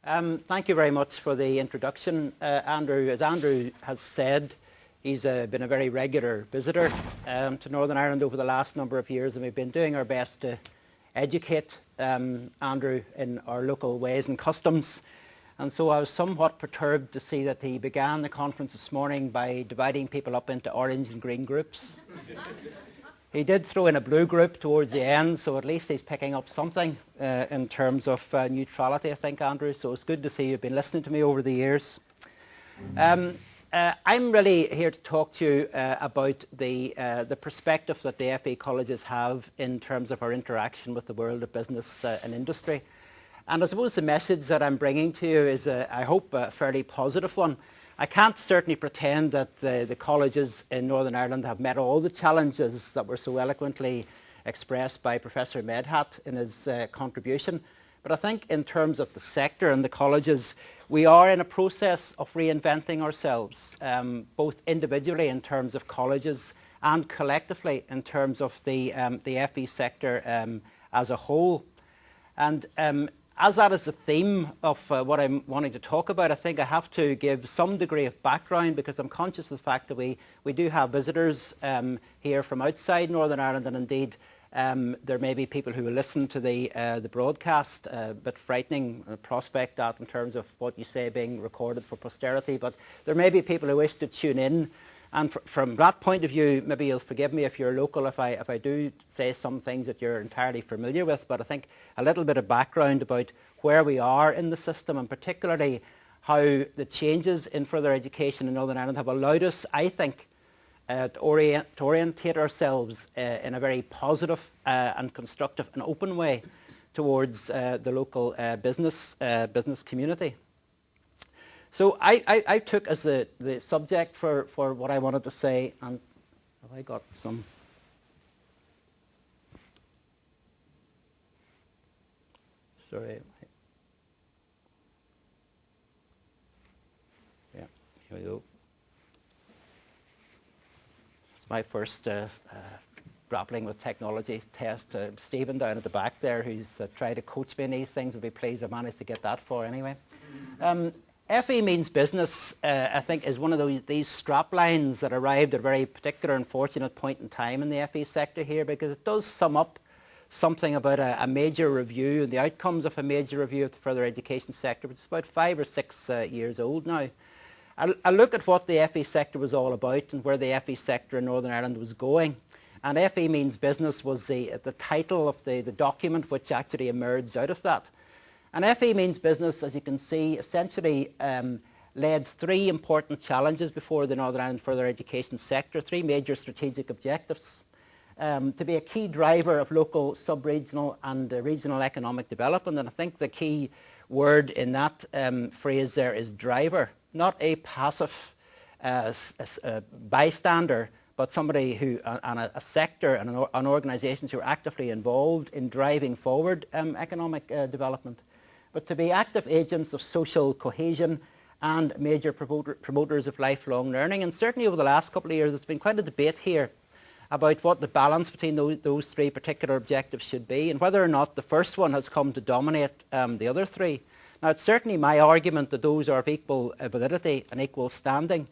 Thank you very much for the introduction, Andrew. As Andrew has said, he's been a very regular visitor to Northern Ireland over the last number of years, and we've been doing our best to educate Andrew in our local ways and customs. And so I was somewhat perturbed to see that he began the conference this morning by dividing people up into orange and green groups. He did throw in a blue group towards the end, so at least he's picking up something in terms of neutrality, I think, Andrew. So it's good to see you've been listening to me over the years. I'm really here to talk to you about the perspective that the FE colleges have in terms of our interaction with the world of business and industry. And I suppose the message that I'm bringing to you is, I hope, a fairly positive one. I can't certainly pretend that the colleges in Northern Ireland have met all the challenges that were so eloquently expressed by Professor Medhat in his contribution. But I think in terms of the sector and the colleges, we are in a process of reinventing ourselves, both individually in terms of colleges and collectively in terms of the FE sector as a whole. And as that is the theme of what I'm wanting to talk about, I think I have to give some degree of background because I'm conscious of the fact that we do have visitors here from outside Northern Ireland, and indeed there may be people who will listen to the broadcast, a bit frightening prospect that in terms of what you say being recorded for posterity, but there may be people who wish to tune in. And from that point of view, maybe you'll forgive me if you're local if I do say some things that you're entirely familiar with, but I think a little bit of background about where we are in the system, and particularly how the changes in further education in Northern Ireland have allowed us, I think, to orientate ourselves in a very positive and constructive and open way towards the local business community. So I took as the subject for what I wanted to say, and have I got some? Sorry. Yeah, here we go. It's my first grappling with technology test. Stephen down at the back there, who's tried to coach me in these things, will be pleased I managed to get that far anyway. FE means business, I think, is one of these strap lines that arrived at a very particular and fortunate point in time in the FE sector here, because it does sum up something about a major review and the outcomes of a major review of the further education sector, which is about 5 or 6 years old now. I look at what the FE sector was all about and where the FE sector in Northern Ireland was going. And FE means business was the title of the document which actually emerged out of that. And FE means business, as you can see, essentially led 3 important challenges before the Northern Ireland further education sector, 3 major strategic objectives. To be a key driver of local, sub-regional and regional economic development, and I think the key word in that phrase there is driver, not a passive bystander, but somebody who, and a sector and an organisations who are actively involved in driving forward economic development. But to be active agents of social cohesion and major promoters of lifelong learning. And certainly over the last couple of years, there's been quite a debate here about what the balance between those 3 particular objectives should be, and whether or not the first one has come to dominate the other 3. Now, it's certainly my argument that those are of equal validity and equal standing.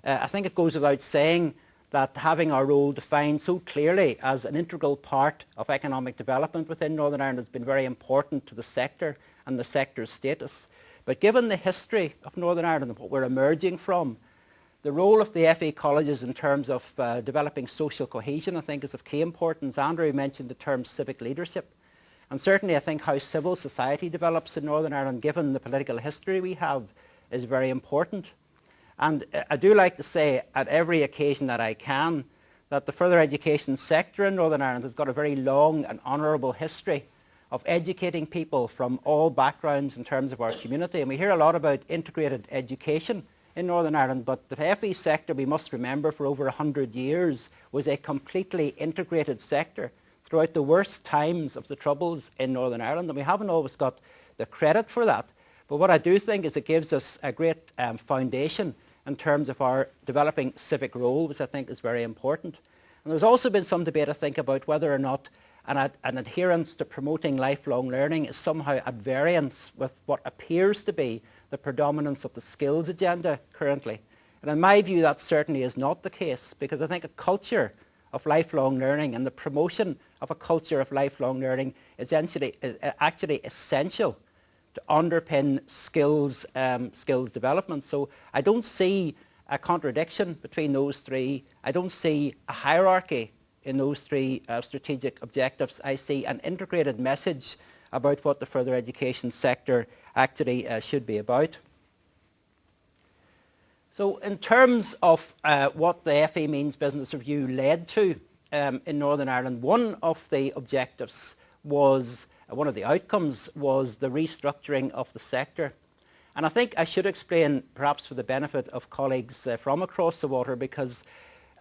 I think it goes without saying that having our role defined so clearly as an integral part of economic development within Northern Ireland has been very important to the sector and the sector's status. But given the history of Northern Ireland and what we're emerging from, the role of the FE colleges in terms of developing social cohesion, I think, is of key importance. Andrew mentioned the term civic leadership. And certainly I think how civil society develops in Northern Ireland, given the political history we have, is very important. And I do like to say at every occasion that I can that the further education sector in Northern Ireland has got a very long and honourable history of educating people from all backgrounds in terms of our community. And we hear a lot about integrated education in Northern Ireland, but the FE sector, we must remember, for over 100 years was a completely integrated sector throughout the worst times of the Troubles in Northern Ireland, and we haven't always got the credit for that. But what I do think is it gives us a great foundation in terms of our developing civic role, which I think is very important. And there's also been some debate, I think, about whether or not an adherence to promoting lifelong learning is somehow at variance with what appears to be the predominance of the skills agenda currently. And in my view, that certainly is not the case, because I think a culture of lifelong learning and the promotion of a culture of lifelong learning is actually essential to underpin skills development. So I don't see a contradiction between those three. I don't see a hierarchy in those three strategic objectives. I see an integrated message about what the further education sector actually should be about. So in terms of what the FE Means Business Review led to in Northern Ireland, one of the objectives was, one of the outcomes was the restructuring of the sector. And I think I should explain, perhaps for the benefit of colleagues from across the water, because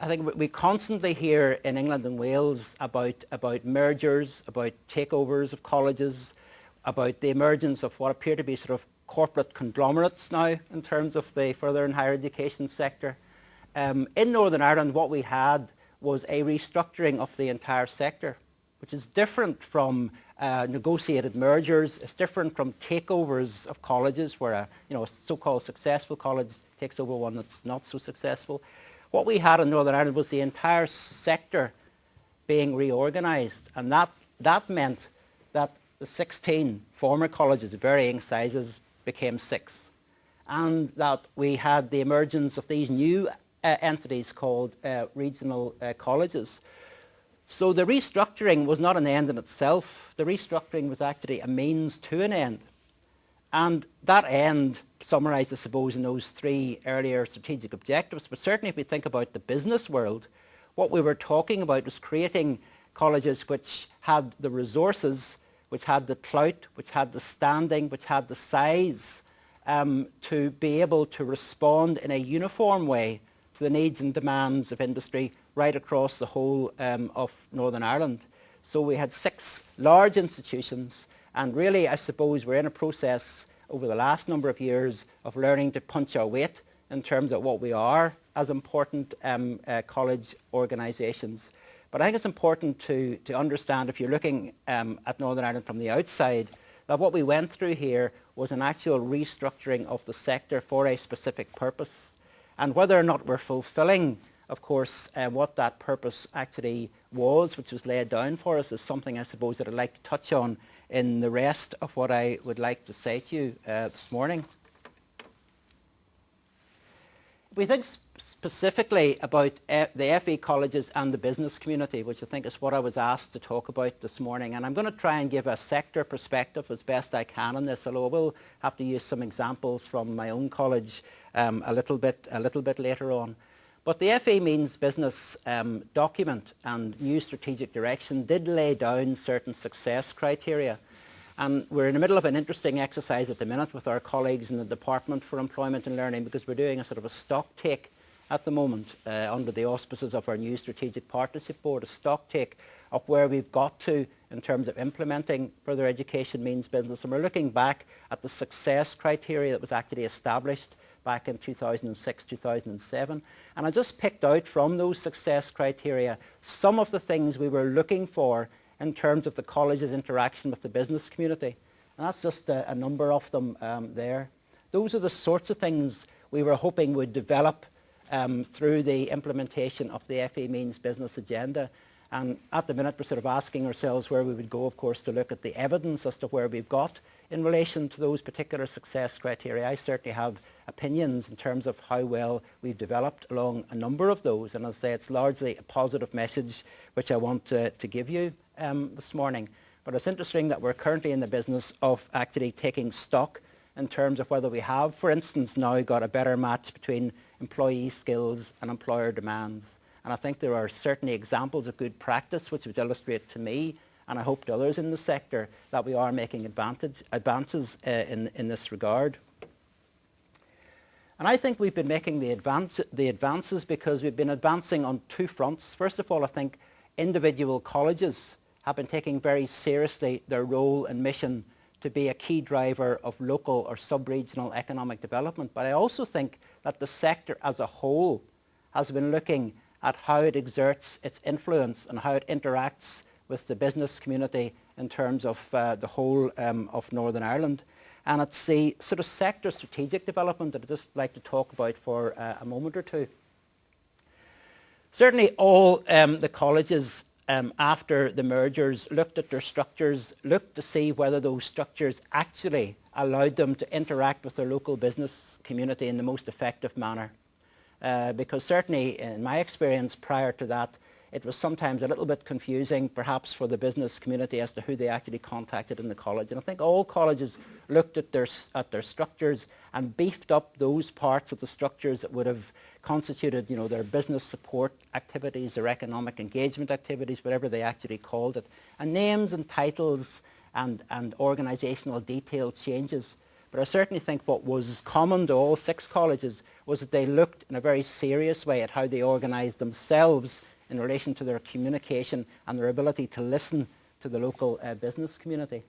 I think we constantly hear in England and Wales about mergers, about takeovers of colleges, about the emergence of what appear to be sort of corporate conglomerates now in terms of the further and higher education sector. In Northern Ireland, what we had was a restructuring of the entire sector, which is different from negotiated mergers. It's different from takeovers of colleges, where a so-called successful college takes over one that's not so successful. What we had in Northern Ireland was the entire sector being reorganised, and that meant that the 16 former colleges of varying sizes became 6, and that we had the emergence of these new entities called regional colleges. So the restructuring was not an end in itself. The restructuring was actually a means to an end. And that end summarised, I suppose, in those three earlier strategic objectives. But certainly if we think about the business world, what we were talking about was creating colleges which had the resources, which had the clout, which had the standing, which had the size to be able to respond in a uniform way to the needs and demands of industry right across the whole of Northern Ireland. So we had 6 large institutions, and really I suppose we're in a process over the last number of years of learning to punch our weight in terms of what we are as important college organisations. But I think it's important to understand, if you're looking at Northern Ireland from the outside, that what we went through here was an actual restructuring of the sector for a specific purpose. And whether or not we're fulfilling, of course, what that purpose actually was, which was laid down for us, is something I suppose that I'd like to touch on in the rest of what I would like to say to you this morning. If we think specifically about the FE colleges and the business community, which I think is what I was asked to talk about this morning, and I'm going to try and give a sector perspective as best I can on this, although I will have to use some examples from my own college a little bit later on. But the FE Means Business document and new strategic direction did lay down certain success criteria. And we're in the middle of an interesting exercise at the minute with our colleagues in the Department for Employment and Learning, because we're doing a sort of a stock take at the moment under the auspices of our new Strategic Partnership Board, a stock take of where we've got to in terms of implementing further education means business. And we're looking back at the success criteria that was actually established back in 2006, 2007. And I just picked out from those success criteria some of the things we were looking for in terms of the college's interaction with the business community. And that's just a number of them there. Those are the sorts of things we were hoping would develop through the implementation of the FE Means Business agenda. And at the minute we're sort of asking ourselves where we would go, of course, to look at the evidence as to where we've got in relation to those particular success criteria. I certainly have opinions in terms of how well we've developed along a number of those, and I'll say it's largely a positive message which I want to give you this morning. But it's interesting that we're currently in the business of actually taking stock in terms of whether we have, for instance, now got a better match between employee skills and employer demands. And I think there are certainly examples of good practice which would illustrate to me, and I hope to others in the sector, that we are making advances in this regard. And I think we've been making the advances because we've been advancing on 2 fronts. First of all, I think individual colleges have been taking very seriously their role and mission to be a key driver of local or sub-regional economic development. But I also think that the sector as a whole has been looking at how it exerts its influence and how it interacts with the business community in terms of the whole of Northern Ireland. And it's the sort of sector strategic development that I'd just like to talk about for a moment or two. Certainly all the colleges after the mergers looked at their structures, looked to see whether those structures actually allowed them to interact with their local business community in the most effective manner. Because certainly in my experience prior to that, it was sometimes a little bit confusing perhaps for the business community as to who they actually contacted in the college. And I think all colleges looked at their structures and beefed up those parts of the structures that would have constituted, you know, their business support activities, their economic engagement activities, whatever they actually called it. And names and titles and organisational detail changes. But I certainly think what was common to all 6 colleges was that they looked in a very serious way at how they organised themselves in relation to their communication and their ability to listen to the local business community.